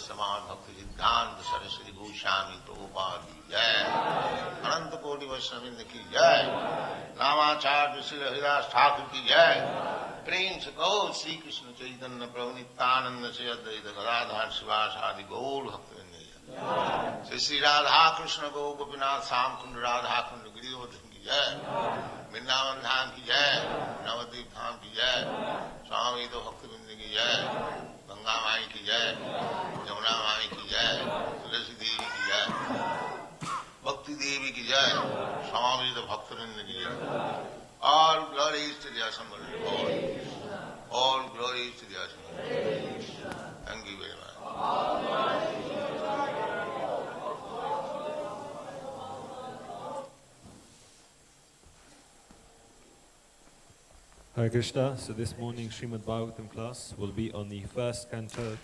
Srimad Bhaktivedanta Swami Prabhupada ki jai, Ananta Koti Vaishnavindra ki jai, Ramacharya Sri Haridas Thakur ki jai, Prem se kaho Sri Krishna Chaitanya Prabhu Nityananda Se Advaita Gadadhar Sivasadi Gaur Bhaktivinoda jai, Sri Radha Krishna Gaur Gopinath Sam Kund Radha Kund Giridharan ki jai, Vrindavan Dham ki jai, Navadvip Dham ki jai, Swami Bhaktivinoda ki jai, Ganga माई की जय, यमुना माई की जय, तुलसी देवी की जय, भक्ति देवी की जय, स्वामी भक्तवृंद की जय. All glories to the Assembly Lord. All glories to the Assembly. Thank you very much. Hare Krishna. So this morning's Srimad Bhagavatam class will be on the first canto,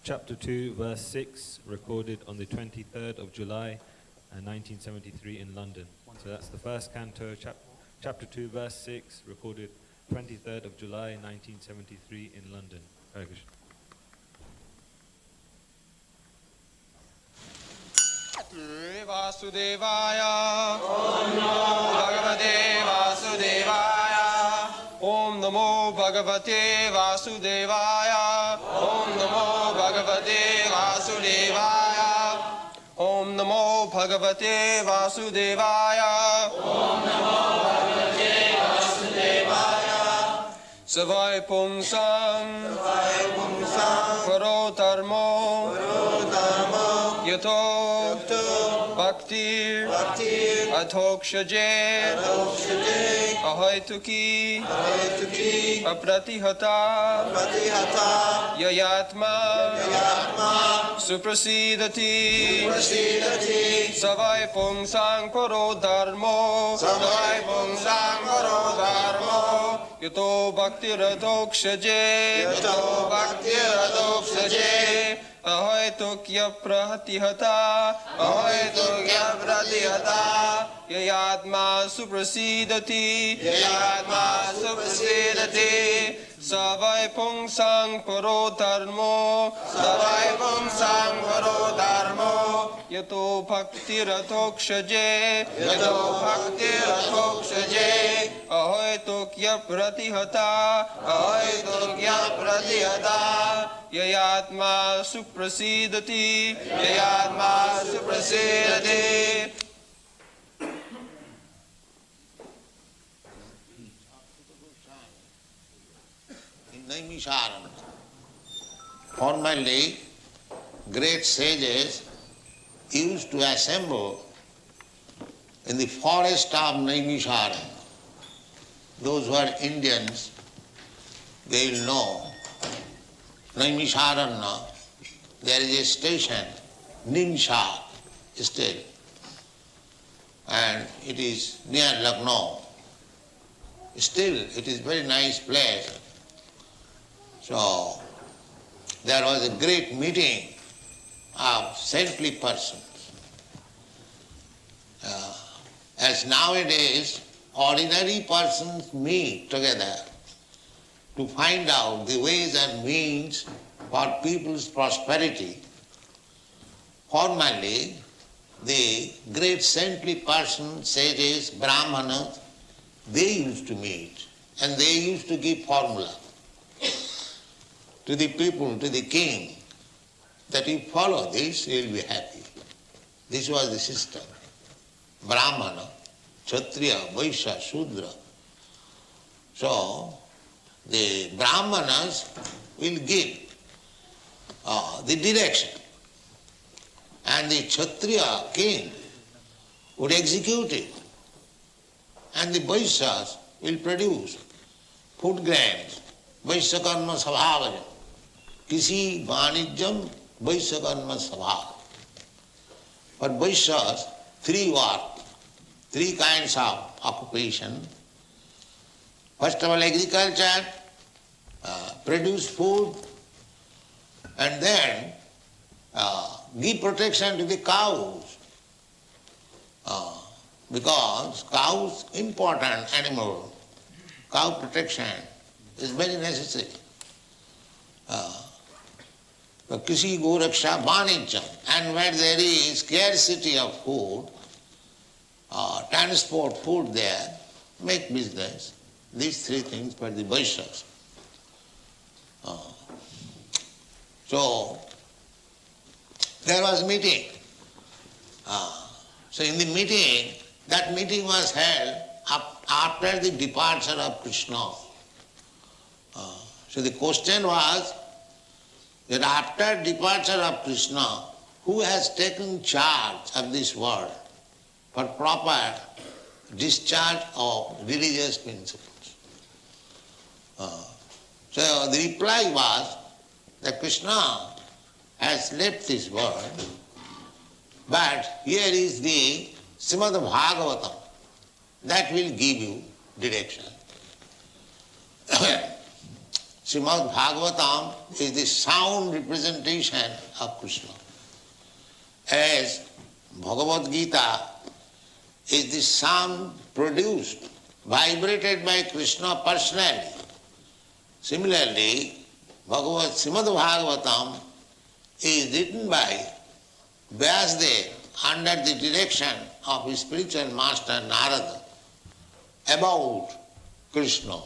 chapter 2, verse 6, recorded on the 23rd of July, 1973 in London. So that's the first canto, chapter 2, verse 6, recorded 23rd of July, 1973 in London. Hare Krishna. Vasudevaya Om Namo Bhagavate Vasudevaya Om Namo Bhagavate Vasudevaya Om Namo Bhagavate Vasudevaya Om Namo Bhagavate Vasudevaya Om Namo Bhagavate Vasudevaya Savai Pungsang Paro Dharmo Yato Bhaktir Athokshaje Ahoituki Apratihata Yayatma Suprasidati Savai Pungsang Paro Dharmo Yato Bhaktir Athokshaje Ahoitukya Pratihata Yayatma Suprasidati Savai Pungsang Paro Dharmo Yato Bhaktir Athokshaje Ahoitukya Pratihata Yayatma Suprasidati. Naimisharanya. Formerly, great sages used to assemble in the forest of Naimisharanya. Those who are Indians, they will know Naimisharanya, there is a station, Nimshar, still, and it is near Lucknow. Still, it is very nice place. So, there was a great meeting of saintly persons. As nowadays, ordinary persons meet together to find out the ways and means for people's prosperity. Formerly, the great saintly persons, sages, brahmanas, they used to meet and they used to give formula to the people, to the king, that if you follow this, you will be happy. This was the system. Brahmana, Kshatriya, Vaishya, Shudra. So, the Brahmanas will give the direction, and the Kshatriya king would execute it, and the Vaishyas will produce food grains, Vaishya karma sabhavajam, kisi vanijam Vaishya karma sabhav. For Vaishyas, three kinds of occupation. First of all, agriculture, produce food, and then give protection to the cows. Because cows, important animal, cow protection is very necessary. Kisi go raksha vanijam, and where there is scarcity of food, transport food there, make business. These three things for the Vaishyas. So, there was meeting. So in the meeting, that meeting was held after the departure of Krishna. So the question was that after departure of Krishna, who has taken charge of this world for proper discharge of religious principles? So the reply was that Krishna has left this world, but here is the Srimad Bhagavatam that will give you direction. Srimad Bhagavatam is the sound representation of Krishna, as Bhagavad Gita is the sound produced, vibrated by Krishna personally. Similarly, Srimad Bhagavatam is written by Vyasdev under the direction of his spiritual master Narada about Krishna.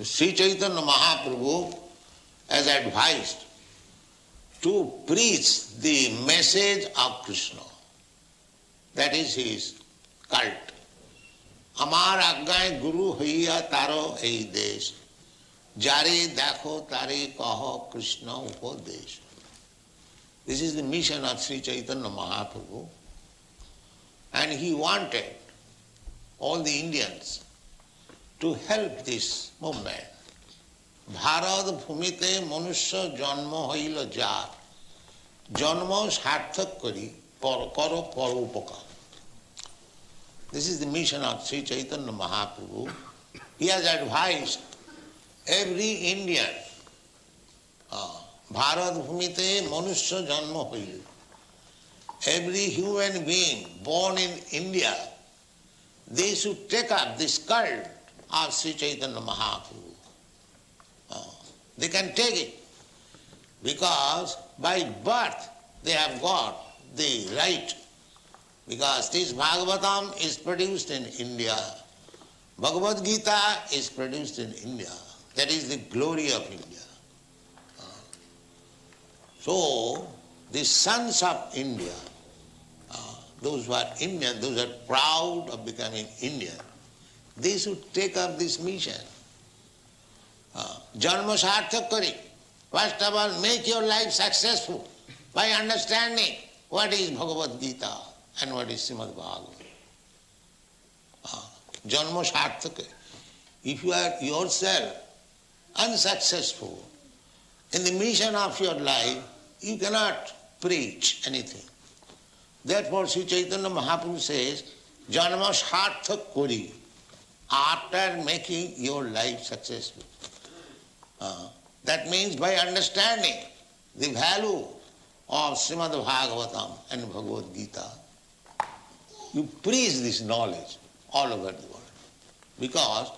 Sri Chaitanya Mahaprabhu has advised to preach the message of Krishna. That is his cult. Amar agnay guru hoiya taro ei desh, jare dakho tare kaho Krishna upadesh. This is the mission of Sri Chaitanya Mahaprabhu, and he wanted all the Indians to help this movement. Bharat bhumite manushya janma hoila jar, janma sarthak kari karo paropakar. This is the mission of Sri Chaitanya Mahaprabhu. He has advised every Indian, Bharat bhumite manushya janma hoila. Every human being born in India, they should take up this cult of Sri Chaitanya Mahaprabhu. They can take it because by birth they have got the right. Because this Bhagavatam is produced in India. Bhagavad Gita is produced in India. That is the glory of India. So, the sons of India, those who are Indian, those who are proud of becoming Indian, they should take up this mission. Janma sarthak kari. First of all, make your life successful by understanding what is Bhagavad Gita and what is Srimad Bhagavatam. Janma sarthak. If you are yourself unsuccessful in the mission of your life, you cannot preach anything. Therefore, Sri Chaitanya Mahaprabhu says, Janma sarthak kari, after making your life successful. That means by understanding the value of Srimad Bhagavatam and Bhagavad Gita, you preach this knowledge all over the world. Because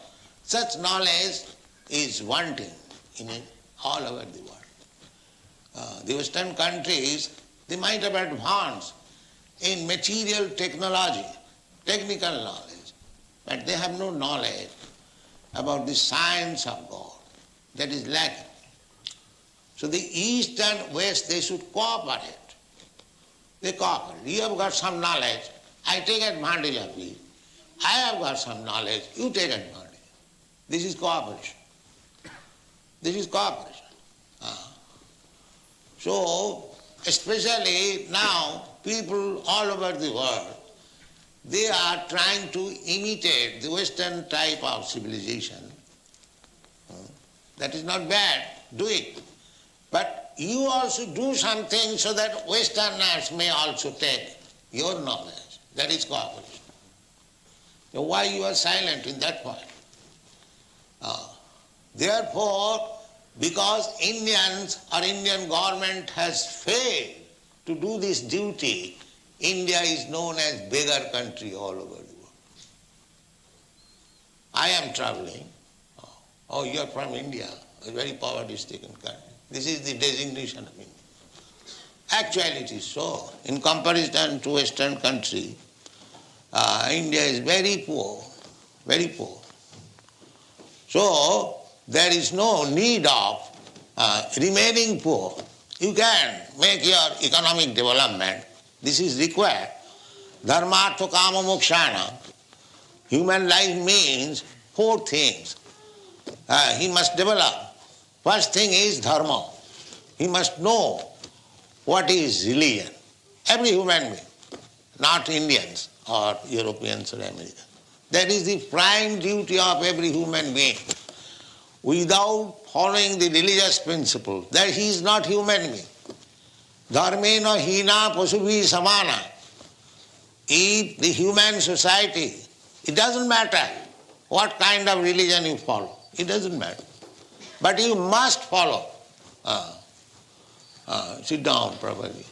such knowledge is wanting in it all over the world. The Western countries, they might have advanced in material technology, technical knowledge, but they have no knowledge about the science of God. That is lacking. So the East and West, they should cooperate. They cooperate. You have got some knowledge, I take advantage of you. I have got some knowledge, you take advantage. This is cooperation. This is cooperation. So, especially now, people all over the world, they are trying to imitate the Western type of civilization. That is not bad, do it. But you also do something so that Westerners may also take your knowledge. That is cooperation. So why you are silent in that point? Therefore, because Indians or Indian government has failed to do this duty, India is known as beggar country all over the world. I am traveling. Oh, you are from India, a very poverty-stricken country. This is the designation of India. Actually it is so. In comparison to Western country, India is very poor, very poor. So, there is no need of remaining poor. You can make your economic development. This is required. Dharmartha kama mokshana. Human life means 4 things. He must develop. First thing is dharma. He must know what is religion. Every human being, not Indians or Europeans or Americans. That is the prime duty of every human being. Without following the religious principle, that he is not human being. Dharmena hina pasubhi samana. If the human society, it doesn't matter what kind of religion you follow. It doesn't matter. But you must follow. Sit down properly.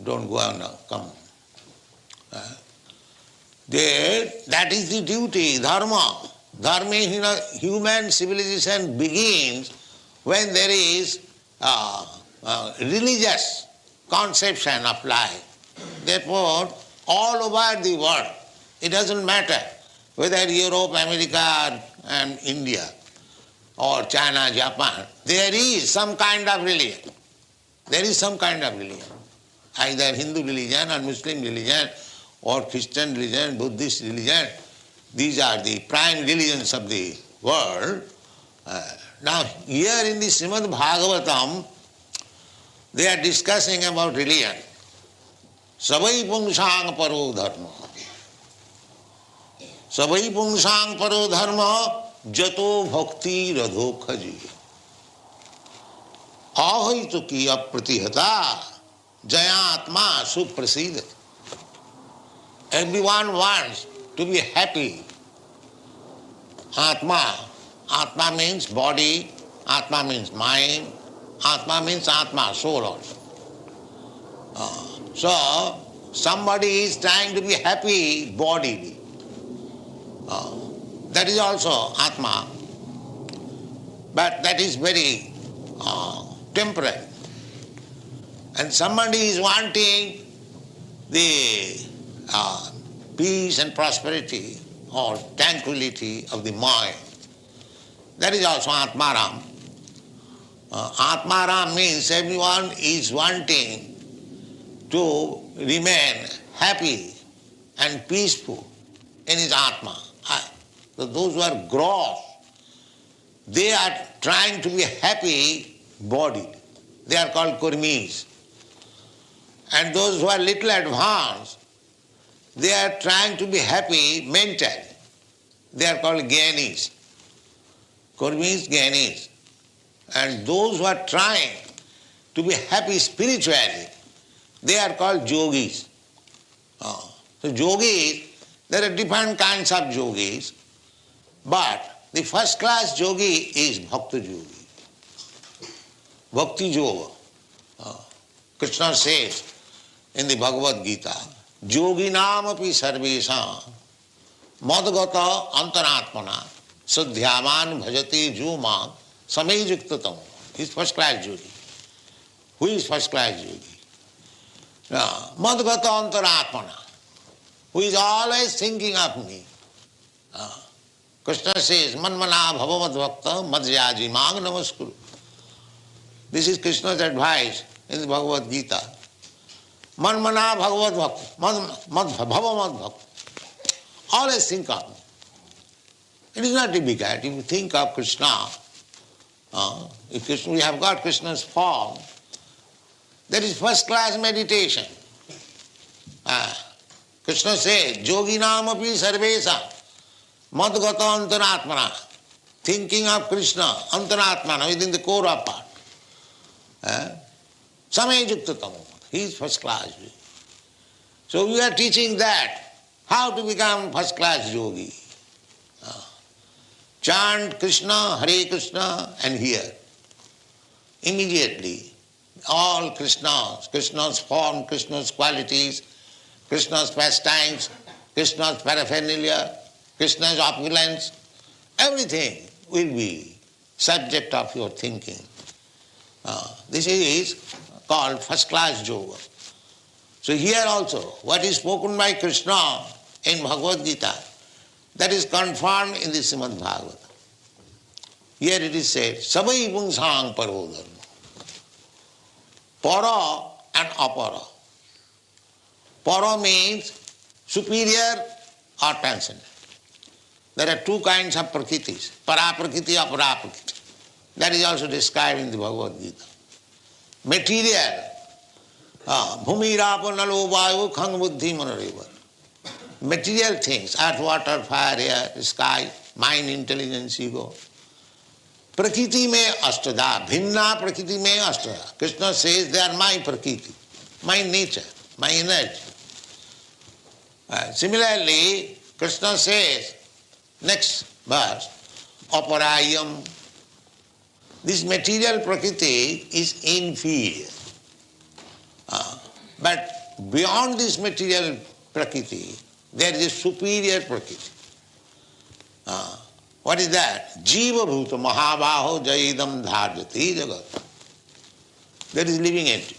Don't go on now, come. That is the duty, dharma. Dharma, human civilization begins when there is religious conception of life. Therefore, all over the world, it doesn't matter whether Europe, America, and India, or China, Japan, there is some kind of religion. There is some kind of religion. Either Hindu religion or Muslim religion or Christian religion, Buddhist religion. These are the prime religions of the world. Now here in the Srimad Bhagavatam, they are discussing about religion. Savai pungsang paro dharma. Savai pungsang paro dharma jato bhakti radho khaji. Ahaitu ki apratihata jayatma suprasidati. Everyone wants to be happy. Atma. Atma means body, Atma means mind, Atma means Atma, soul also. So, somebody is trying to be happy bodily. That is also Atma. But that is very temporary. And somebody is wanting the peace and prosperity or tranquility of the mind. That is also Atmaram. Atmaram means everyone is wanting to remain happy and peaceful in his Atma. So those who are gross they are trying to be happy bodied. They are called kurmis. And those who are little advanced, they are trying to be happy mentally. They are called gyanis. Kurmis, gyanis. And those who are trying to be happy spiritually, they are called yogis. So yogis, there are different kinds of yogis, but the first class yogi is bhakti yogi. Bhakti yoga. Krishna says in the Bhagavad Gita, yoginam api sarvesam madgata antaratmana sadhyaman bhajati jumam samejuktatam. He is first class yogi. Who is first class yogi? Madgata antaratmana. Who is always thinking of me. Krishna says, manmana bhava madbhakta madhyaji mang namaskuru. This is Krishna's advice in the Bhagavad Gita. Manmana bhagavad bhakta, bhava madbhakta. Always think of me. It is not difficult. If you think of Krishna, if Krishna, we have got Krishna's form, that is first class meditation. Krishna says, yoginam api sarvesam madgata antaratmana. Thinking of Krishna, antaratmana, within the core of part. Samejuktatam. He is first class yogi. So we are teaching that, how to become first class yogi. Chant Krishna, Hare Krishna, and hear. Immediately, all Krishna's form, Krishna's qualities, Krishna's pastimes, Krishna's paraphernalia, Krishna's opulence, everything will be subject of your thinking. This is called first class yoga. So here also, what is spoken by Krishna in Bhagavad Gita, that is confirmed in the Srimad Bhagavatam. Here it is said, Savai Pungsang Paro Dharma. Para and apara. Para means superior or transcendent. There are two kinds of prakritis, para-prakriti, apara-prakriti. That is also described in the Bhagavad Gita. Material, bhumi, rapa, nalo, vayu, khang, buddhi, manareva. Material things, earth, water, fire, air, sky, mind, intelligence, ego. Prakriti mein ashtada, bhinna prakriti mein ashtada. Krishna says they are my prakriti, my nature, my energy. Similarly, Krishna says, next verse, aparayam. This material prakriti is inferior. But beyond this material prakriti, there is a superior prakriti. What is that? Jiva bhuta mahabaho jaidam dharjati jagat. That is living entity.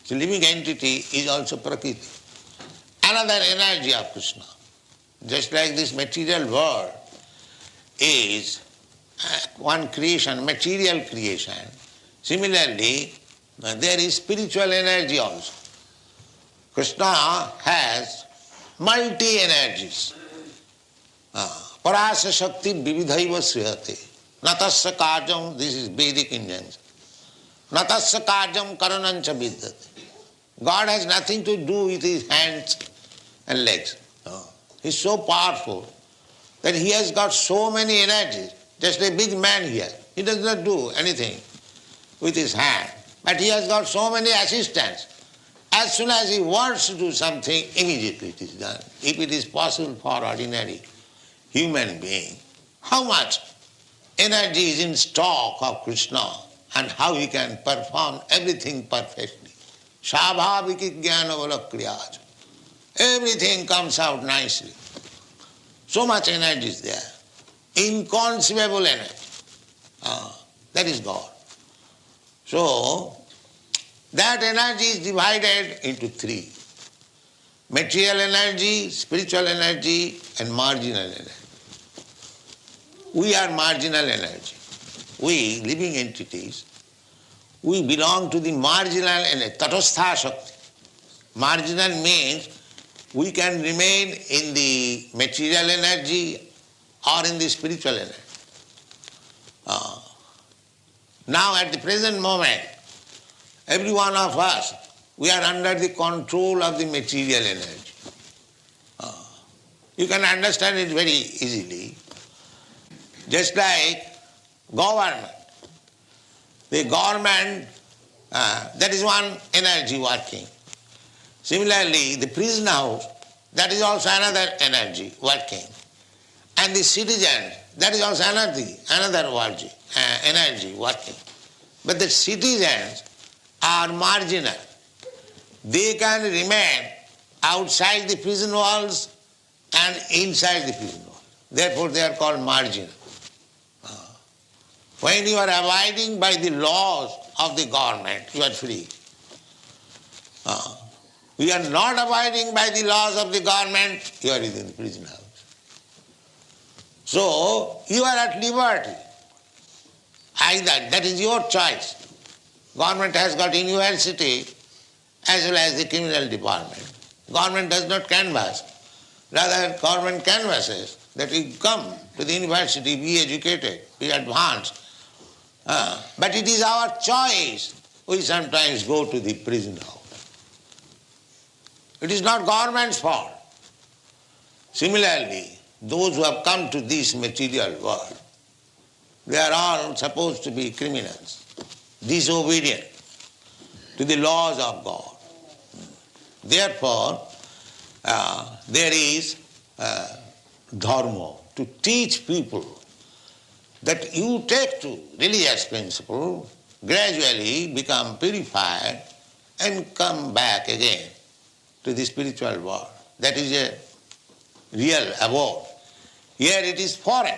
So living entity is also prakriti. Another energy of Krishna. Just like this material world is one creation, material creation. Similarly, there is spiritual energy also. Krishna has multi-energies. Parasa Shakti Vividhaiva Srihate. Natasya Karjam, this is Vedic Indian. Natasya Karjam Karanancha Vidyate. God has nothing to do with his hands and legs. He is so powerful that he has got so many energies. Just a big man here. He does not do anything with his hand. But he has got so many assistants. As soon as he wants to do something, immediately it is done. If it is possible for ordinary human being, how much energy is in stock of Krishna and how he can perform everything perfectly. Svabhaviki jnana valakriyaj. Everything comes out nicely. So much energy is there. Inconceivable energy. That is God. So, that energy is divided into three. Material energy, spiritual energy, and marginal energy. We are marginal energy. We, living entities, we belong to the marginal energy, tatastha shakti. Marginal means we can remain in the material energy or in the spiritual energy. Now at the present moment, every one of us, we are under the control of the material energy. You can understand it very easily. Just like government. The government, that is one energy working. Similarly, the prison house, that is also another energy working. And the citizen, that is also another energy working. But the citizens are marginal. They can remain outside the prison walls and inside the prison walls. Therefore they are called marginal. When you are abiding by the laws of the government, you are free. You are not abiding by the laws of the government, you are in the prison house. So, you are at liberty. Either, that is your choice. Government has got university as well as the criminal department. Government does not canvass. Rather, government canvasses that you come to the university, be educated, be advanced. But it is our choice. We sometimes go to the prison house. It is not government's fault. Similarly, those who have come to this material world, they are all supposed to be criminals, disobedient to the laws of God. Therefore, there is dharma to teach people that you take to religious principle, gradually become purified and come back again to the spiritual world. That is a real abode. Here it is foreign.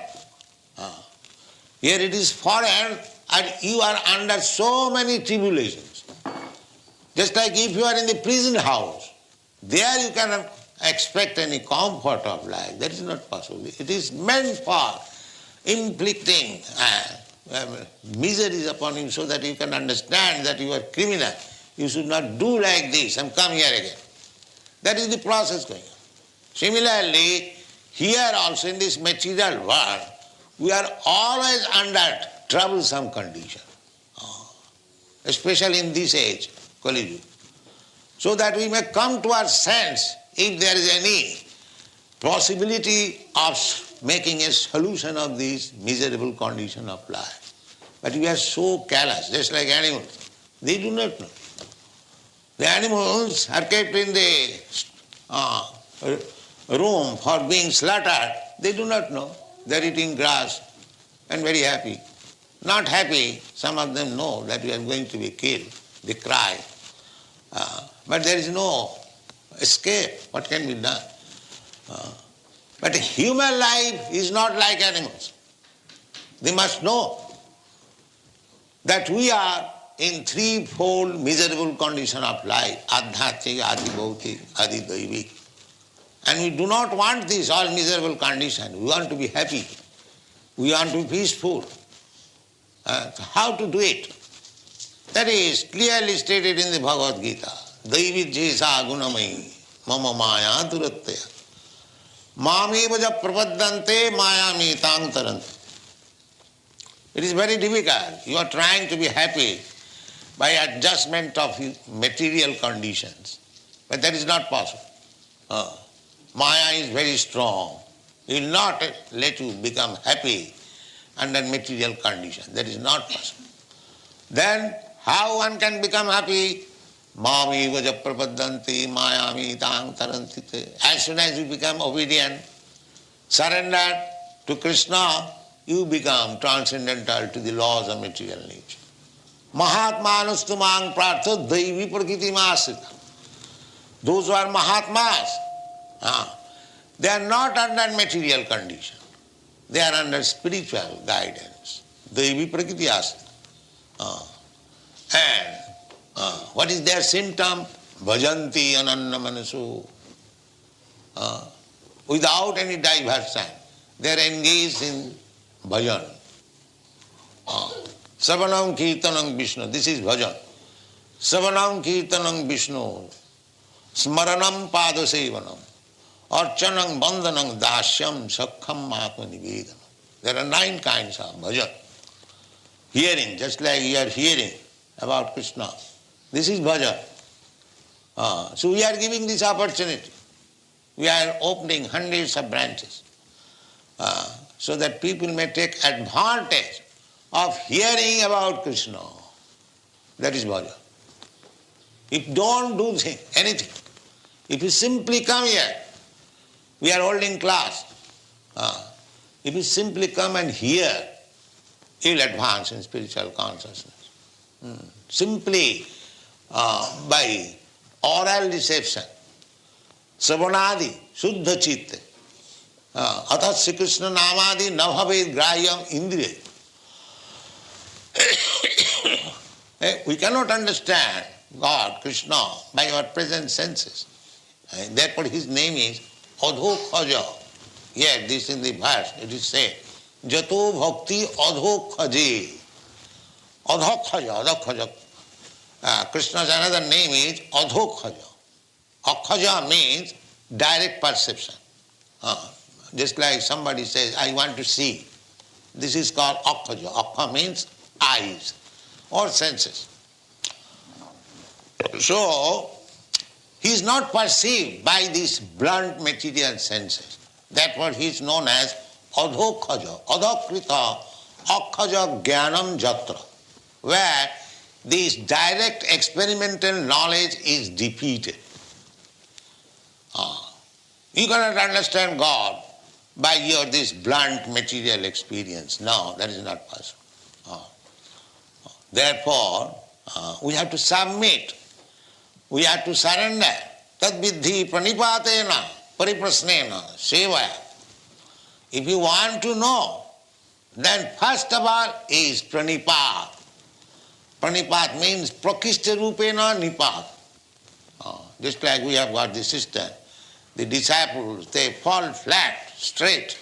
Here it is foreign and you are under so many tribulations. Just like if you are in the prison house, there you cannot expect any comfort of life. That is not possible. It is meant for inflicting miseries upon you so that you can understand that you are criminal. You should not do like this and come here again. That is the process going on. Similarly, here also in this material world, we are always under troublesome condition, especially in this age, Kali Yuga, so that we may come to our sense if there is any possibility of making a solution of this miserable condition of life. But we are so callous, just like animals. They do not know. The animals are kept in the room for being slaughtered. They do not know. They are eating grass and very happy. Not happy, some of them know that we are going to be killed. They cry. But there is no escape. What can be done? But human life is not like animals. They must know that we are in threefold miserable condition of life, adhyatik, adibhautik, adidaivik. And we do not want this all miserable condition. We want to be happy. We want to be peaceful. How to do it? That is clearly stated in the Bhagavad Gita. Daivi jesa gunamai mama maya durattaya. Mameva prapaddante mayami tang tarante. It is very difficult. You are trying to be happy by adjustment of material conditions. But that is not possible. Maya is very strong. It will not let you become happy under material conditions. That is not possible. Then how one can become happy? Mami vaja prapadanti mayami tang tarantite. As soon as you become obedient, surrendered to Krishna, you become transcendental to the laws of material nature. Mahatmanustumang prartha daivi prakriti masita. Those who are Mahatmas, they are not under material condition. They are under spiritual guidance. Daivi prakriti asita. And what is their symptom? Bhajanti ananna manasu. Without any diversion, they are engaged in bhajan. Savanam kirtanam Vishnu. This is bhajan. Savanam kirtanam Vishnu. Smaranam padasevanam. Archanam bandhanam dasyam sakham atma nivedanam. There are 9 kinds of bhajan. hearing, just like you are hearing about Krishna. This is bhajan. So we are giving this opportunity. We are opening hundreds of branches so that people may take advantage of hearing about Krishna. That is bhajan. If you don't do anything, if you simply come here, we are holding class. If you simply come and hear, you will advance in spiritual consciousness. Simply by oral reception, Savanadi, Shuddha Chitte, Atat Sri Krishna Namadi Navhaved Grahyam Indriya. We cannot understand God, Krishna, by our present senses. Therefore his name is Adhokhaja. Yes, this in the verse it is said, Jato Bhakti Adhokhaje. Adhokhaja. Krishna's another name is Adhokhaja. Akhaja means direct perception. Just like somebody says, I want to see. This is called Akhaja. Akha means eyes or senses. So, he is not perceived by these blunt material senses. That's what he is known as Adhokhaja. Adhakrita Akhaja Jnanam Jatra, where this direct experimental knowledge is defeated. You cannot understand God by your this blunt material experience. No, that is not possible. Therefore, we have to submit. We have to surrender. Tad vidhi pranipatena pariprasnena sevaya. If you want to know, then first of all is pranipat. Pranipat means prakishta rupena nipat. Just like we have got the system, the disciples, they fall flat, straight,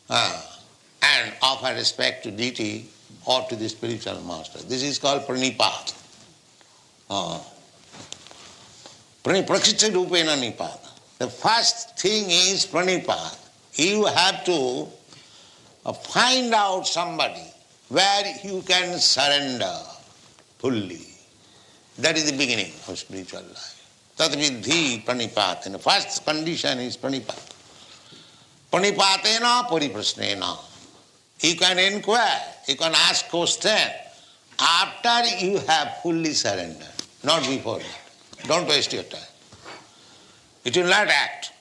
and offer respect to deity or to the spiritual master. This is called pranipat. Prakishta rupena nipat. The first thing is pranipat. You have to find out somebody where you can surrender fully. That is the beginning of spiritual life. Tat vidhi pranipatena. The first condition is pranipat. Pranipatena pariprasnena. You can inquire, you can ask question after you have fully surrendered, not before that. Don't waste your time. It will not act.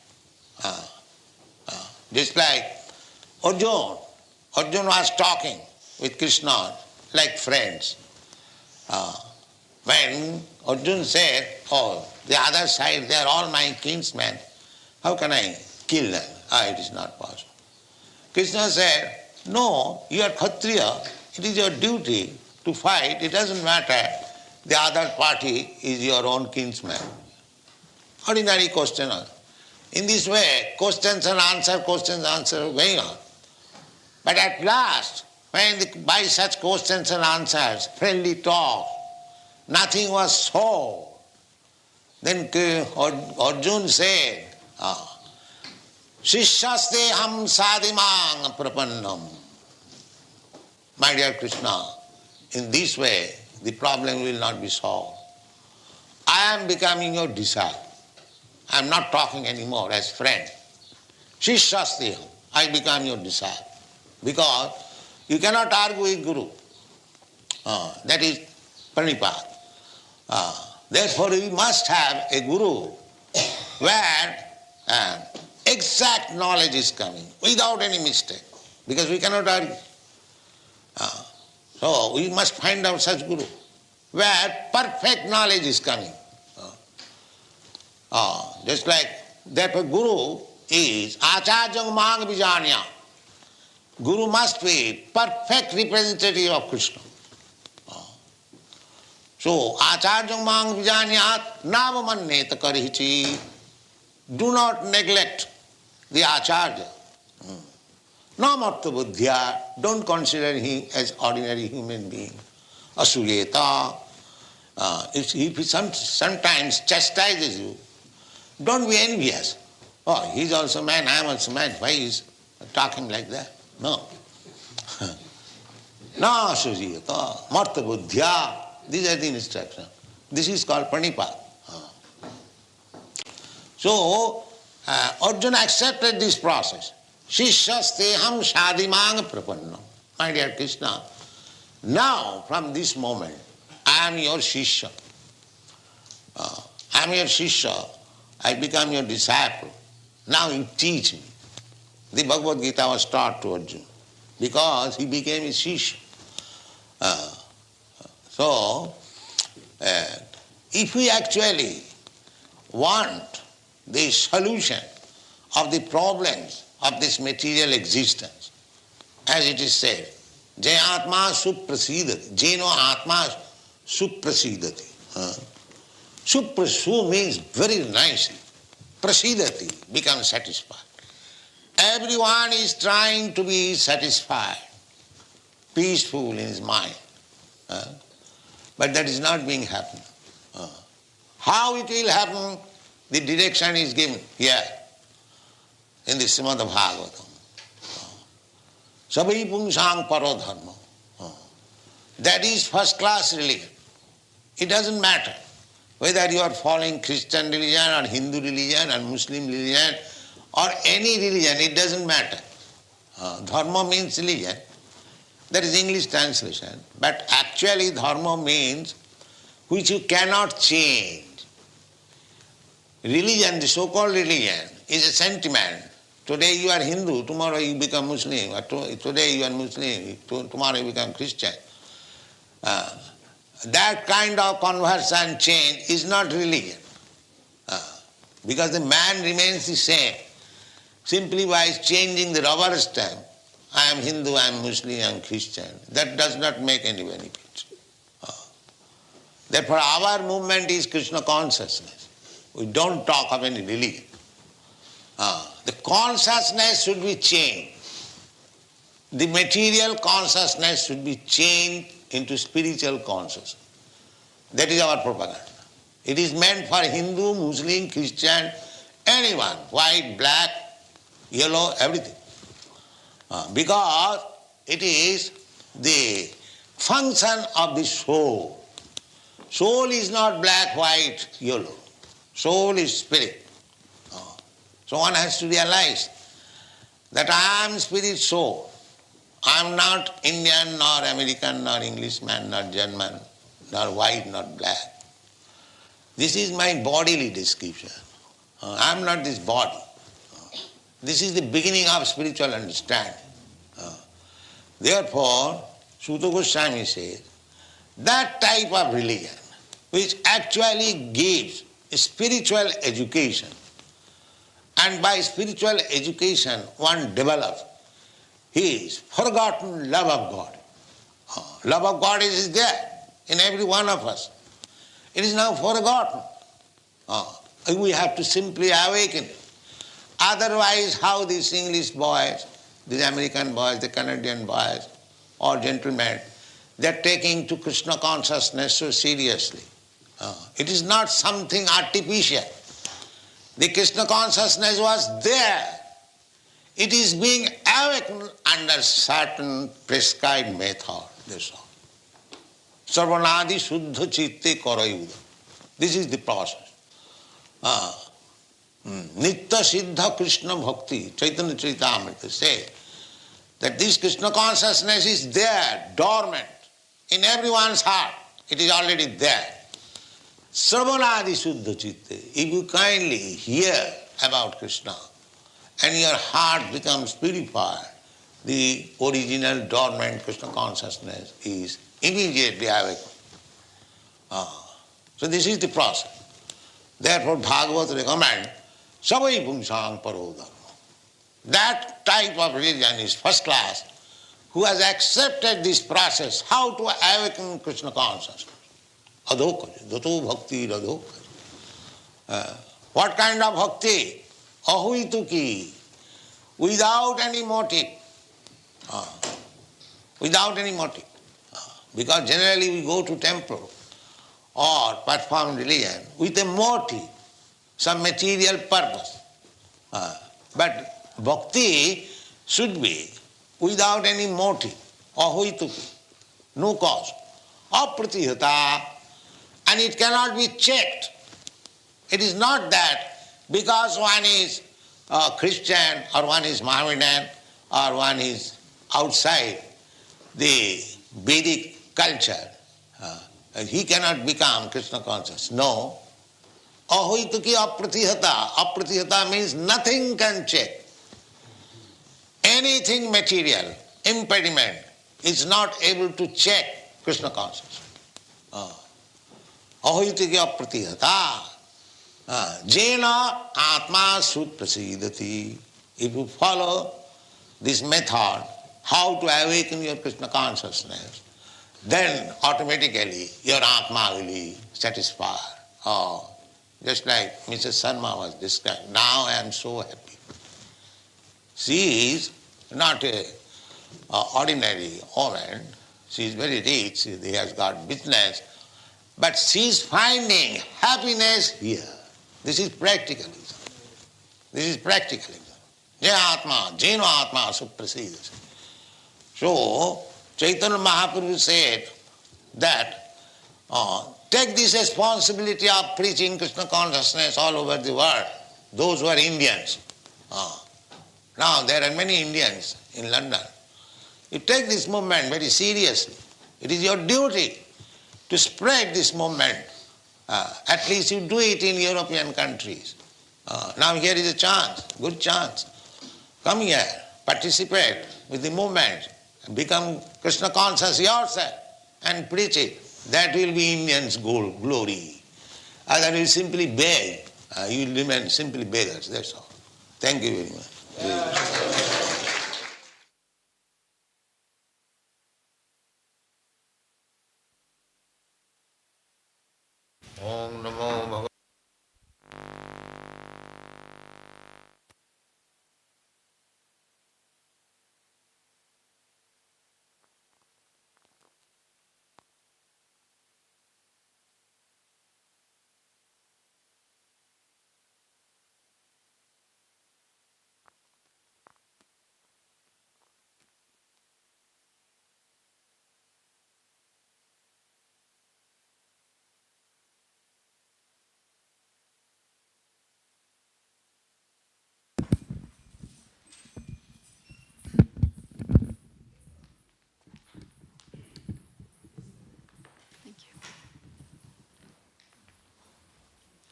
Just like Arjuna. Arjuna was talking with Krishna like friends. When Arjuna said, oh, the other side, they are all my kinsmen, how can I kill them? It is not possible. Krishna said, no, you are Kshatriya, it is your duty to fight, it doesn't matter, the other party is your own kinsman. Ordinary question. In this way, questions and answer are going on. But at last, when by such questions and answers, friendly talk, nothing was so, then Arjuna said, Shishyaste ham sadimang prapannam. My dear Krishna, in this way, the problem will not be solved. I am becoming your disciple. I am not talking anymore as friend. Shishyaste, I become your disciple. Because you cannot argue with Guru. That is pranipat. Therefore, we must have a Guru where exact knowledge is coming without any mistake. Because we cannot argue. So we must find out such Guru where perfect knowledge is coming. Just like that Guru is Acharyam Mang Vijanya. Guru must be perfect representative of Krishna. So, Acharyam Mang Vijanyat Navamanneta Karihichi. Do not neglect the Acharya. Namartha Buddhya. Don't consider him as ordinary human being. Asuyeta. If he sometimes chastises you, don't be envious. Oh, he's also man, I am also man. Why is he talking like that? No. Na sujiyata, marta buddhya. These are the instructions. This is called pranipad. So, Arjuna accepted this process. Shishasteham shadimang prapanna. My dear Krishna, now from this moment, I am your Shishya. I am your Shishya. I become your disciple. Now you teach me. The Bhagavad Gita was taught to Arjuna because he became his Shishya. So, if we actually want the solution of the problems of this material existence, as it is said, Jai Atma Suprasidati, Jeno Atma Suprasidati. Su means very nicely. Prasidati, becomes satisfied. Everyone is trying to be satisfied, peaceful in his mind. But that is not being happening. How it will happen, the direction is given here in the Srimad Bhagavatam. Sabai pungsang paro dharma. That is first class religion. It doesn't matter whether you are following Christian religion or Hindu religion or Muslim religion or any religion, it doesn't matter. Dharma means religion. That is English translation. But actually dharma means which you cannot change. Religion, the so-called religion, is a sentiment. Today you are Hindu, tomorrow you become Muslim. Or today you are Muslim, tomorrow you become Christian. That kind of conversion change is not religion. Because the man remains the same. Simply by changing the rubber stamp, I am Hindu, I am Muslim, I am Christian, that does not make any benefit. Therefore our movement is Krishna consciousness. We don't talk of any religion. The consciousness should be changed. The material consciousness should be changed into spiritual consciousness. That is our propaganda. It is meant for Hindu, Muslim, Christian, anyone, white, black, yellow, everything. Because it is the function of the soul. Soul is not black, white, yellow. Soul is spirit. So one has to realize that I am spirit soul. I am not Indian, nor American, nor Englishman, nor German, nor white, nor black. This is my bodily description. I am not this body. This is the beginning of spiritual understanding. Therefore, Suta Goswami says, that type of religion which actually gives spiritual education, and by spiritual education one develops his forgotten love of God. Love of God is there in every one of us. It is now forgotten. We have to simply awaken it. Otherwise, how these English boys, these American boys, the Canadian boys, or gentlemen, they are taking to Krishna consciousness so seriously. It is not something artificial. The Krishna consciousness was there. It is being awakened under certain prescribed method. That's all. Sarvanadi Shuddha Chitte Karayuda. This is the process. Nitya Siddha Krishna Bhakti, Chaitanya Charitamrita say that this Krishna consciousness is there, dormant, in everyone's heart. It is already there. Sarvanadi Shuddha Chitte. If you kindly hear about Krishna and your heart becomes purified, the original dormant Krishna consciousness is immediately awakened. So this is the process. Therefore Bhagavad recommends Sabai Pungsang Paro Dharma. That type of religion is first class, who has accepted this process, how to awaken Krishna consciousness. Adhokaja, dato bhakti adhokaja. What kind of bhakti? Ahuituki, without any motive. Without any motive. Because generally we go to temple or perform religion with a motive, some material purpose. But bhakti should be without any motive. Ahuituki. no cause. Apratihata, and it cannot be checked. It is not that because one is Christian or one is Mohammedan or one is outside the Vedic culture, he cannot become Krishna conscious. No. Ahoituki apratihata. Apratihata means nothing can check. Anything material, impediment, is not able to check Krishna consciousness. Ahoituki apratihata. Jena atma suprasidati. If you follow this method, how to awaken your Krishna consciousness, then automatically your Atma will be satisfied. Oh, just like Mrs. Sarma was described. Now I am so happy. She is not an ordinary woman. She is very rich. She has got business. But she is finding happiness here. This is practicalism. This is practicalism. Jaya Atma, Jeno Atma Suprasidasi. So, Chaitanya Mahaprabhu said that take this responsibility of preaching Krishna consciousness all over the world, those who are Indians. Now there are many Indians in London. You take this movement very seriously. It is your duty to spread this movement. At least you do it in European countries. Now here is a chance, good chance. Come here, participate with the movement, become Krishna conscious yourself and preach it. That will be Indians' glory. Other will simply beg. You will remain simply beggars, that's all. Thank you very much. Om Namo Bhagavate.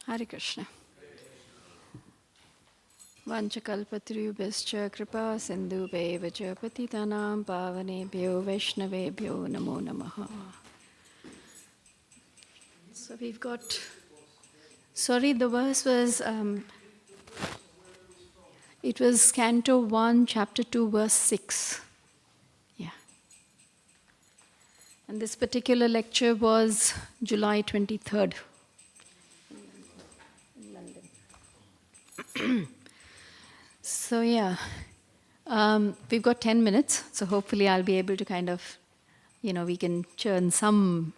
Hare Krishna. Vanchakalpatrubhascha kripa sindhubheva cha patitanam pavanebhyo vaishnavebhyo namo namaha. So we've got, the verse was, it was Canto 1, Chapter 2, verse 6. Yeah. And this particular lecture was July 23rd. So yeah, we've got 10 minutes, so hopefully I'll be able to kind of, we can churn some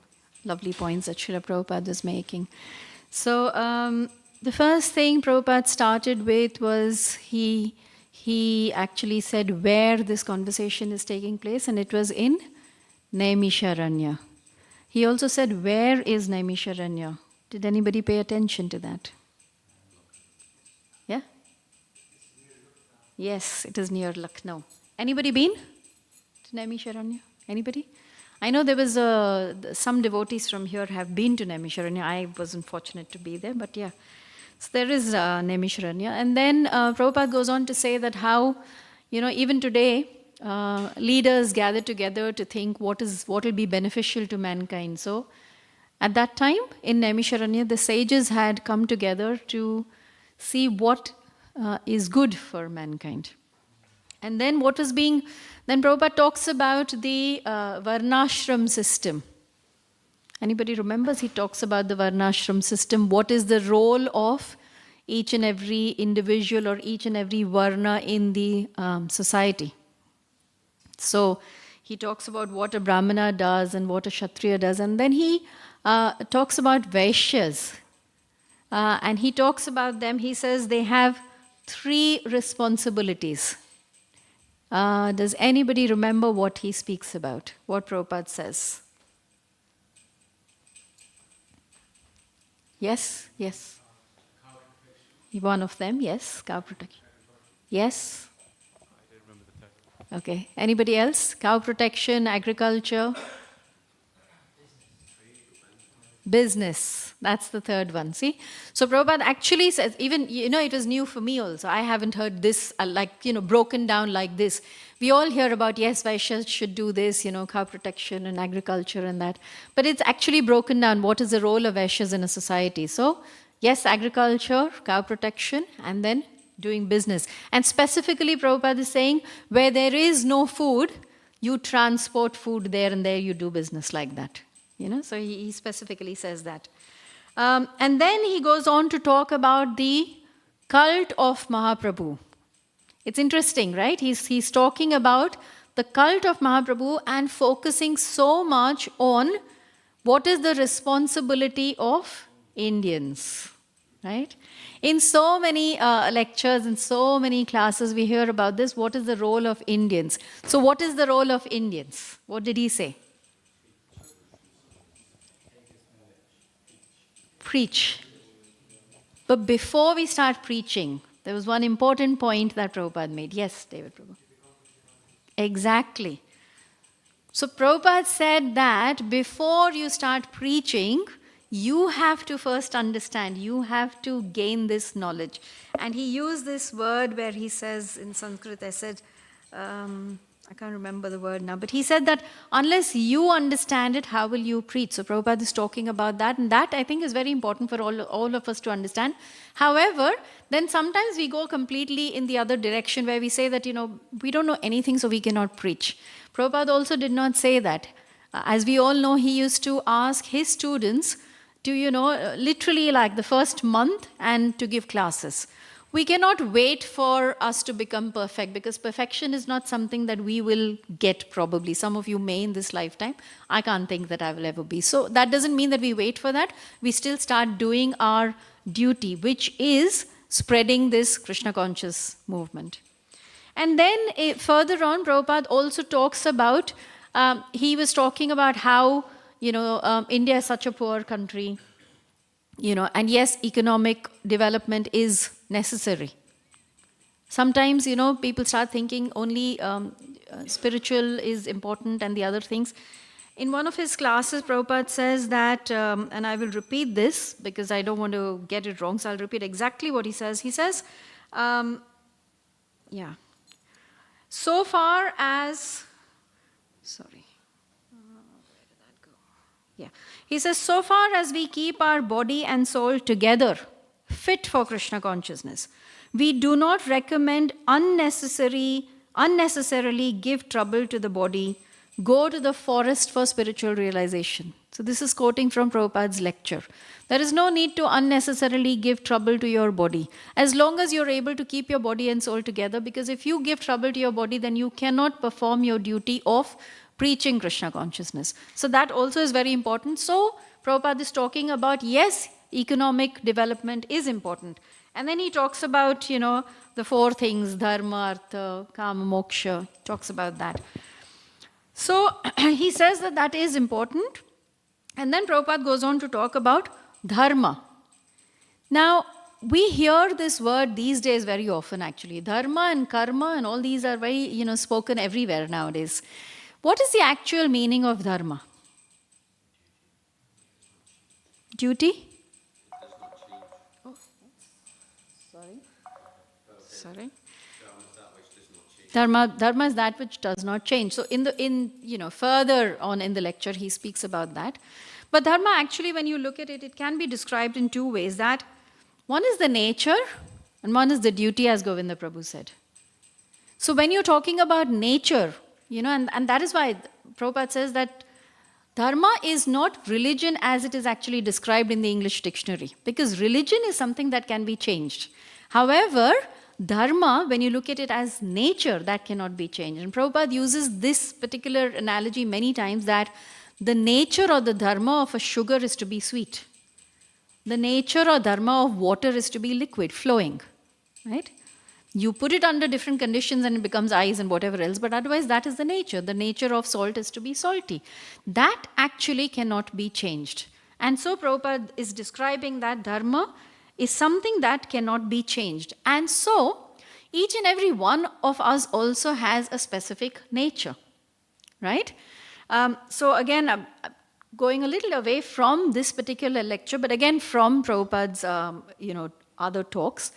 lovely points that Srila Prabhupada was making. So the first thing Prabhupada started with was he actually said where this conversation is taking place, and it was in Naimisharanya. He also said, where is Naimisharanya? Did anybody pay attention to that? Yeah? Yes, it is near Lucknow. Anybody been to Naimisharanya? Anybody? I know there was some devotees from here have been to Naimisharanya. I wasn't fortunate to be there, but yeah. So there is Naimisharanya. And then Prabhupada goes on to say that how, even today, leaders gather together to think what will be beneficial to mankind. So at that time, in Naimisharanya, the sages had come together to see what is good for mankind. And then then Prabhupada talks about the Varnashram system. Anybody remembers? He talks about the Varnashram system. What is the role of each and every individual or each and every Varna in the society? So he talks about what a Brahmana does and what a Kshatriya does. And then he talks about Vaishyas. And he talks about them, he says they have 3 responsibilities. Does anybody remember what he speaks about? What Prabhupada says? Yes, yes. One of them, yes. Cow protection. Yes. Okay. Anybody else? Cow protection, agriculture. Business. That's the third one. See? So Prabhupada actually says, even, it was new for me also. I haven't heard this, broken down like this. We all hear about, yes, Vaishyas should do this, cow protection and agriculture and that. But it's actually broken down. What is the role of Vaishyas in a society? So, yes, agriculture, cow protection, and then doing business. And specifically, Prabhupada is saying, where there is no food, you transport food there and there you do business like that. So he specifically says that. And then he goes on to talk about the cult of Mahaprabhu. It's interesting, right? He's talking about the cult of Mahaprabhu and focusing so much on what is the responsibility of Indians, right? In so many lectures and so many classes we hear about this, what is the role of Indians? So what is the role of Indians? What did he say? Preach. But before we start preaching, there was one important point that Prabhupada made. Yes, David Prabhu. Exactly. So Prabhupada said that before you start preaching, you have to first understand, you have to gain this knowledge. And he used this word where he says in Sanskrit, I can't remember the word now, but he said that unless you understand it, how will you preach? So Prabhupada is talking about that, and that I think is very important for all of us to understand. However, then sometimes we go completely in the other direction where we say that, we don't know anything, so we cannot preach. Prabhupada also did not say that. As we all know, he used to ask his students to, literally like the first month and to give classes. We cannot wait for us to become perfect because perfection is not something that we will get probably. Some of you may in this lifetime. I can't think that I will ever be. So that doesn't mean that we wait for that. We still start doing our duty, which is spreading this Krishna conscious movement. And then further on, Prabhupada also talks about, he was talking about how, India is such a poor country. And yes, economic development is necessary. Sometimes, people start thinking only spiritual is important and the other things. In one of his classes, Prabhupada says that, and I will repeat this because I don't want to get it wrong, so I'll repeat exactly what he says. He says, so far as, he says, so far as we keep our body and soul together, fit for Krishna consciousness, we do not recommend unnecessarily give trouble to the body, go to the forest for spiritual realization. So this is quoting from Prabhupada's lecture. There is no need to unnecessarily give trouble to your body, as long as you're able to keep your body and soul together, because if you give trouble to your body, then you cannot perform your duty of preaching Krishna consciousness. So that also is very important. So Prabhupada is talking about, yes, economic development is important. And then he talks about, the four things, dharma, artha, kama, moksha, talks about that. So he says that is important. And then Prabhupada goes on to talk about dharma. Now, we hear this word these days very often actually. Dharma and karma and all these are very, spoken everywhere nowadays. What is the actual meaning of dharma? Duty? Oh, sorry. Dharma is that which does not change. So further on in the lecture he speaks about that. But dharma actually, when you look at it, it can be described in two ways. That one is the nature and one is the duty, as Govinda Prabhu said. So when you're talking about nature, and that is why Prabhupada says that dharma is not religion as it is actually described in the English dictionary, because religion is something that can be changed. However, dharma, when you look at it as nature, that cannot be changed. And Prabhupada uses this particular analogy many times, that the nature or the dharma of a sugar is to be sweet. The nature or dharma of water is to be liquid, flowing, right? You put it under different conditions and it becomes ice and whatever else, but otherwise that is the nature. The nature of salt is to be salty. That actually cannot be changed. And so Prabhupada is describing that dharma is something that cannot be changed. And so each and every one of us also has a specific nature, right? So again, I'm going a little away from this particular lecture, but again from Prabhupada's, other talks.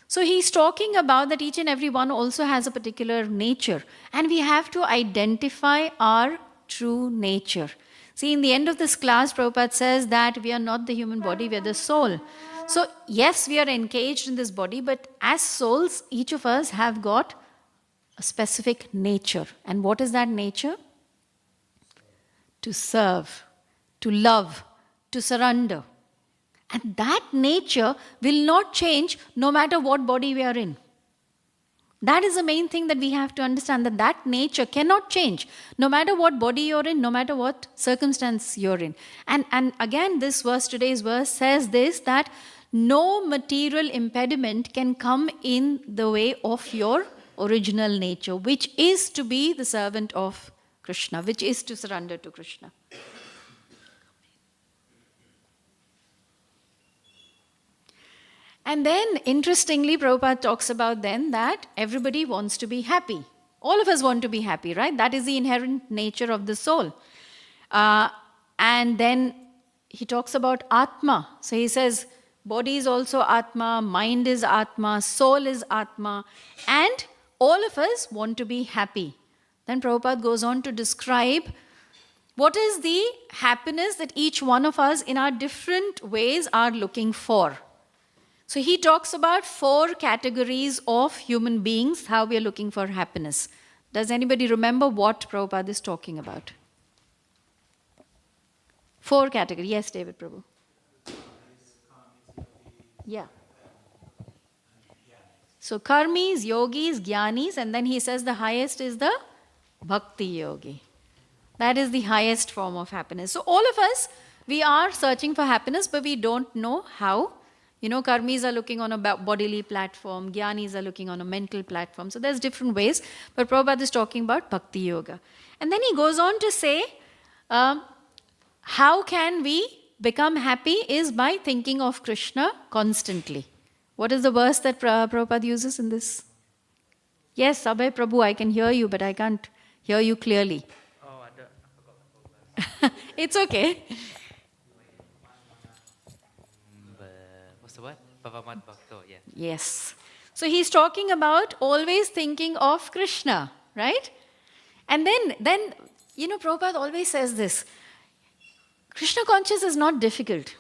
So he's talking about that each and every one also has a particular nature, and we have to identify our true nature. See, in the end of this class, Prabhupada says that we are not the human body, we are the soul. So yes, we are engaged in this body, but as souls, each of us have got a specific nature. And what is that nature? To serve, to love, to surrender. And that nature will not change no matter what body we are in. That is the main thing that we have to understand, that that nature cannot change no matter what body you're in, no matter what circumstance you're in. And again, this verse, today's verse, says this, that no material impediment can come in the way of your original nature, which is to be the servant of Krishna, which is to surrender to Krishna. And then, interestingly, Prabhupada talks about then that everybody wants to be happy. All of us want to be happy, right? That is the inherent nature of the soul. And then he talks about Atma. So he says, body is also Atma, mind is Atma, soul is Atma, and all of us want to be happy. Then Prabhupada goes on to describe what is the happiness that each one of us in our different ways are looking for. So he talks about 4 categories of human beings, how we are looking for happiness. Does anybody remember what Prabhupada is talking about? 4 categories. Yes, David Prabhu. Yeah. So karmis, yogis, jnanis, and then he says the highest is the bhakti yogi. That is the highest form of happiness. So all of us, we are searching for happiness, but we don't know how. Karmis are looking on a bodily platform, jnanis are looking on a mental platform. So there's different ways, but Prabhupada is talking about bhakti yoga. And then he goes on to say, how can we become happy is by thinking of Krishna constantly. What is the verse that Prabhupada uses in this? Yes, Abhay Prabhu, I can hear you, but I can't hear you clearly. Oh, I forgot. It's okay. What's the word? Bhavamat Bhakto, yeah. Yes. So he's talking about always thinking of Krishna, right? And then Prabhupada always says this. Krishna consciousness is not difficult.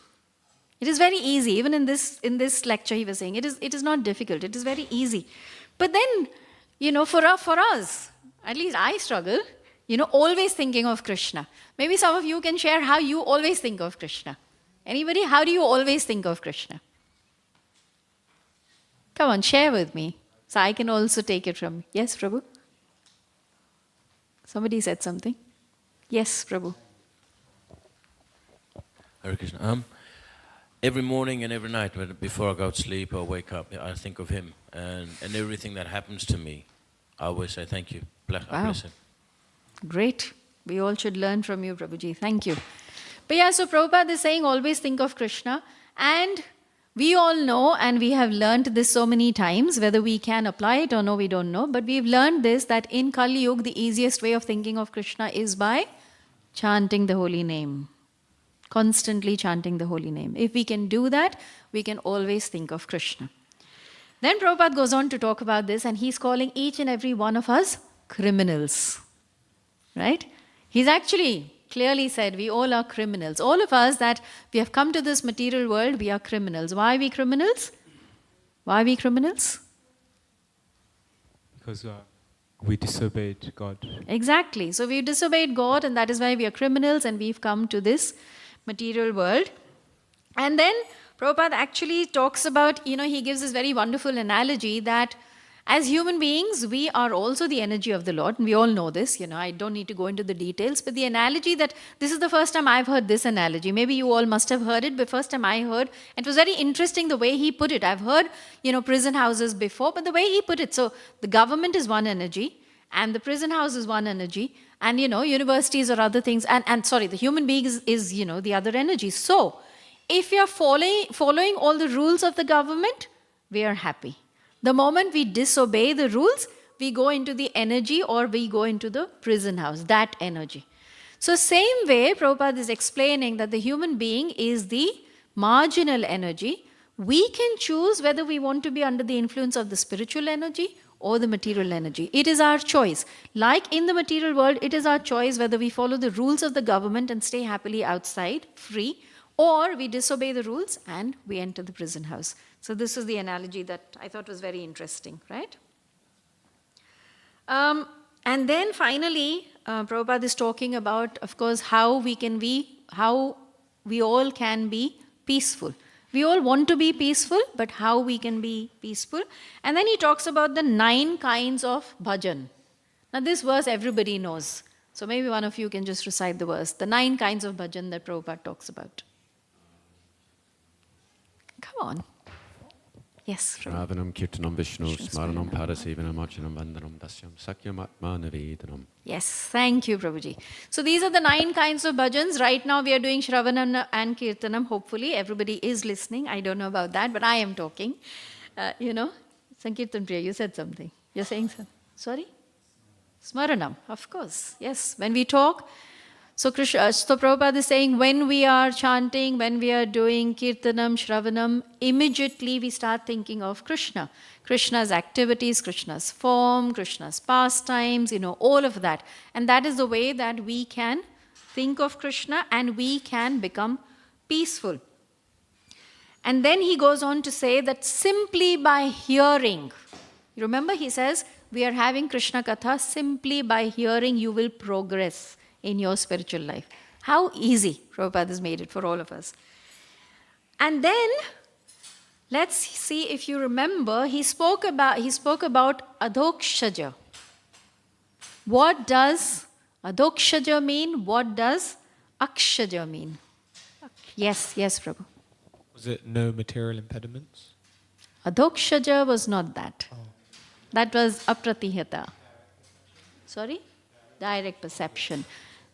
It is very easy. Even in this lecture he was saying, it is not difficult. It is very easy. But then, for us, at least I struggle, always thinking of Krishna. Maybe some of you can share how you always think of Krishna. Anybody? How do you always think of Krishna? Come on, share with me. So I can also take it from... Yes, Prabhu? Somebody said something. Yes, Prabhu. Hare Krishna. Every morning and every night before I go to sleep or wake up, I think of him. And everything that happens to me, I always say thank you. I bless him. Great. We all should learn from you, Prabhuji. Thank you. But yeah, so Prabhupada is saying always think of Krishna. And we all know, and we have learned this so many times, whether we can apply it or no, we don't know. But we've learned this, that in Kali Yuga, the easiest way of thinking of Krishna is by chanting the holy name. Constantly chanting the holy name. If we can do that, we can always think of Krishna. Then Prabhupada goes on to talk about this, and he's calling each and every one of us criminals. Right? He's actually clearly said we all are criminals. All of us that we have come to this material world, we are criminals. Why are we criminals? Why are we criminals? Because we disobeyed God. Exactly. So we disobeyed God, and that is why we are criminals, and we've come to this material world. And then Prabhupada actually talks about, he gives this very wonderful analogy that As human beings, we are also the energy of the Lord. And we all know this, I don't need to go into the details, but the analogy that, this is the first time I've heard this analogy. Maybe you all must have heard it, but first time I heard, it was very interesting the way he put it. I've heard, prison houses before, but the way he put it. So the government is one energy, and the prison house is one energy, and, universities or other things, and sorry, the human being is the other energy. So if you're following all the rules of the government, we are happy. The moment we disobey the rules, we go into the energy or we go into the prison house, that energy. So same way, Prabhupada is explaining that the human being is the marginal energy. We can choose whether we want to be under the influence of the spiritual energy or the material energy. It is our choice. Like in the material world, it is our choice whether we follow the rules of the government and stay happily outside, free, or we disobey the rules and we enter the prison house. So this is the analogy that I thought was very interesting, right? And then finally, Prabhupada is talking about, of course, how we all can be peaceful. We all want to be peaceful, but how we can be peaceful. And then he talks about the 9 kinds of bhajan. Now this verse everybody knows. So maybe one of you can just recite the verse. The 9 kinds of bhajan that Prabhupada talks about. Come on. Yes. Shravanam Kirtanam Vishnu Smaranam Parasevanam Archanam Vandanam Dasyam Sakyam Atma Nivedanam. Yes, thank you, Prabhuji. So these are the 9 kinds of bhajans. Right now we are doing Shravanam and Kirtanam. Hopefully everybody is listening. I don't know about that, but I am talking. Sankirtan Priya, you said something. You're saying something. Sorry? Smaranam, of course. Yes, when we talk. So Prabhupada is saying when we are chanting, when we are doing Kirtanam, Shravanam, immediately we start thinking of Krishna. Krishna's activities, Krishna's form, Krishna's pastimes, all of that. And that is the way that we can think of Krishna and we can become peaceful. And then he goes on to say that simply by hearing, you remember he says, we are having Krishna Katha, simply by hearing you will progress in your spiritual life. How easy Prabhupada has made it for all of us. And then, let's see if you remember, he spoke about adhokshaja. What does adhokshaja mean? What does akshaja mean? Yes, Prabhu. Was it no material impediments? Adhokshaja was not that. Oh. That was apratihata. Sorry? Direct perception.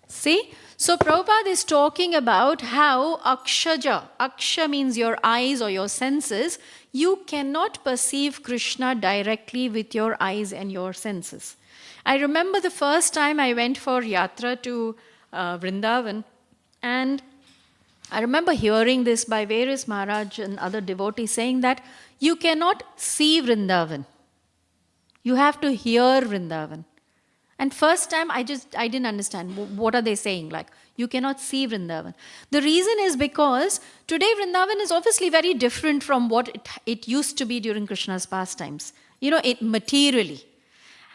See? So Prabhupada is talking about how aksha means your eyes or your senses, you cannot perceive Krishna directly with your eyes and your senses. I remember the first time I went for yatra to Vrindavan, and I remember hearing this by various Maharaj and other devotees saying that you cannot see Vrindavan. You have to hear Vrindavan. And first time I didn't understand what are they saying, like you cannot see Vrindavan. The reason is because today Vrindavan is obviously very different from what it used to be during Krishna's pastimes, it materially.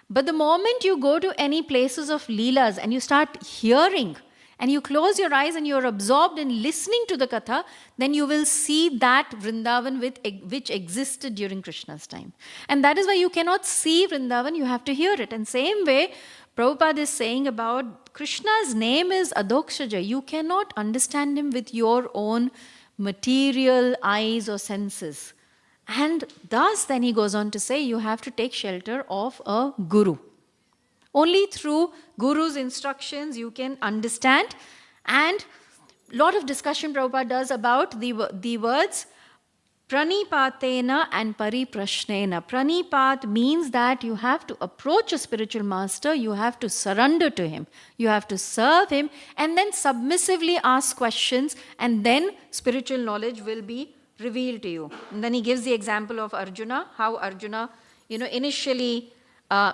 But the moment you go to any places of Leelas and you start hearing and you close your eyes and you're absorbed in listening to the Katha, then you will see that Vrindavan which existed during Krishna's time. And that is why you cannot see Vrindavan, you have to hear it. And same way, Prabhupada is saying about Krishna's name is Adhokshaja. You cannot understand him with your own material eyes or senses. And thus, then he goes on to say, you have to take shelter of a guru. Only through Guru's instructions you can understand. And a lot of discussion Prabhupada does about the words pranipatena and pariprashnena. Pranipat means that you have to approach a spiritual master, you have to surrender to him, you have to serve him, and then submissively ask questions, and then spiritual knowledge will be revealed to you. And then he gives the example of Arjuna, how Arjuna, initially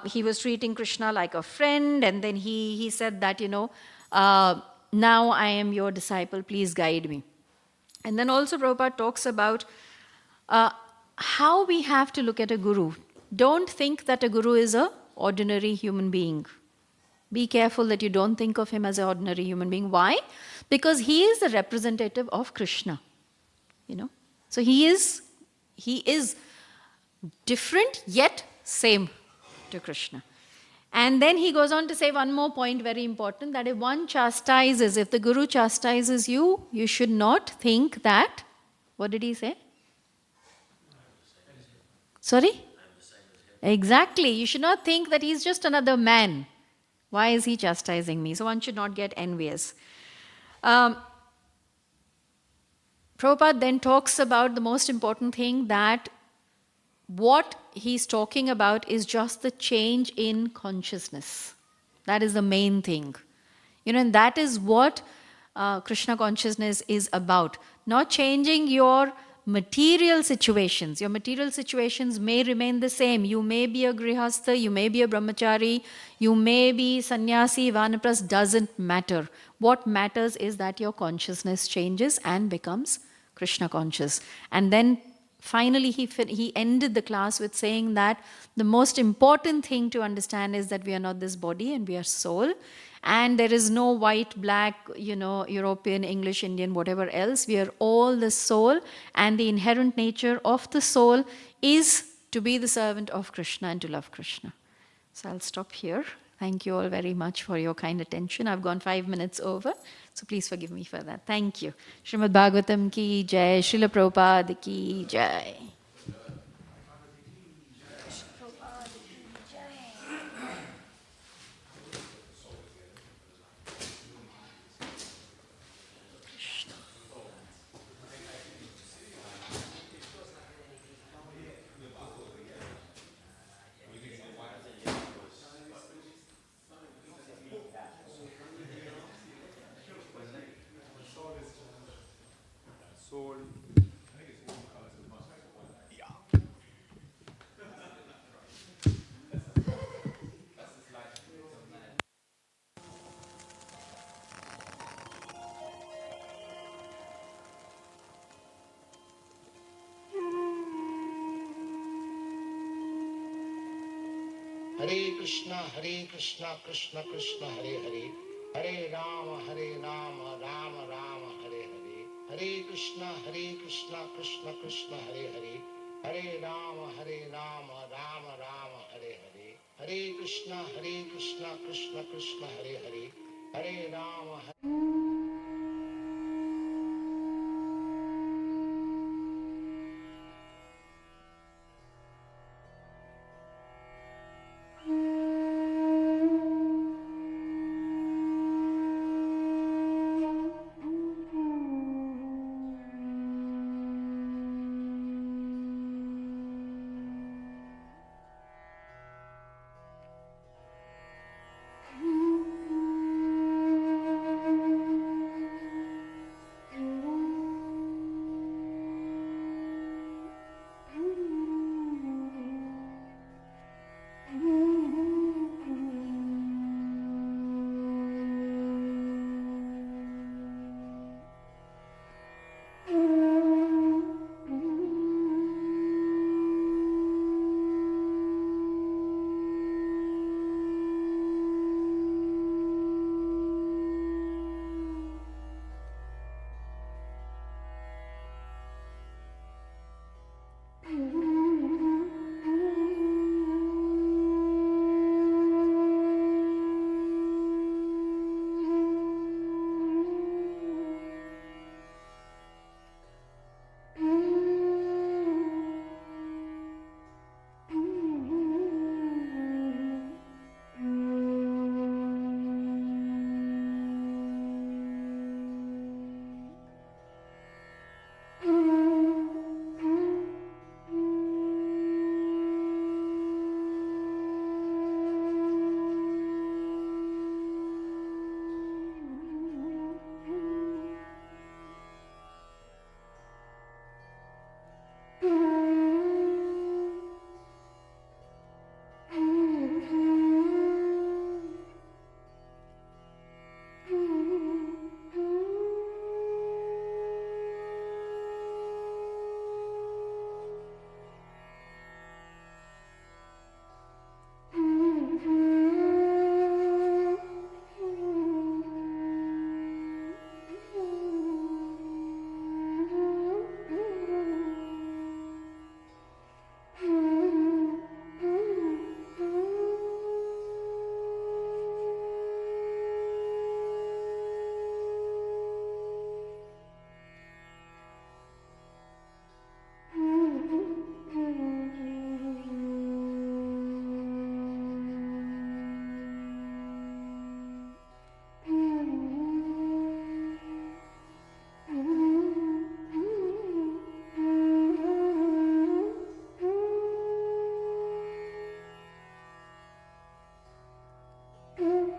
he was treating Krishna like a friend, and then he said that, now I am your disciple, please guide me. And then also Prabhupada talks about how we have to look at a guru. Don't think that a guru is an ordinary human being. Be careful that you don't think of him as an ordinary human being. Why? Because he is the representative of Krishna. So he is different, yet same to Krishna. And then he goes on to say one more point, very important, that if one chastises, if the Guru chastises you, you should not think that, what did he say? Sorry? Exactly. You should not think that he's just another man. Why is he chastising me? So one should not get envious. Prabhupada then talks about the most important thing, that what he's talking about is just the change in consciousness. That is the main thing. And that is what Krishna consciousness is about. Not changing your material situations. Your material situations may remain the same. You may be a grihastha, you may be a brahmachari, you may be sannyasi, vanaprastha, doesn't matter. What matters is that your consciousness changes and becomes Krishna conscious. And then finally he ended the class with saying that the most important thing to understand is that we are not this body and we are soul. And there is no white, black, European, English, Indian, whatever else. We are all the soul, and the inherent nature of the soul is to be the servant of Krishna and to love Krishna. So I'll stop here. Thank you all very much for your kind attention. I've gone 5 minutes over, so please forgive me for that. Thank you. Srimad Bhagavatam ki jai, Srila Prabhupada ki jai. Hare Krishna, Krishna Krishna, Hare Hare. Hare Rama, Rama Rama, Hare Hare. Hare Krishna, Krishna Krishna, Hare Hare. Hare Rama, Rama Rama, Hare Hare. Hare Krishna, Krishna Krishna, Hare Hare. Hare Rama, Hare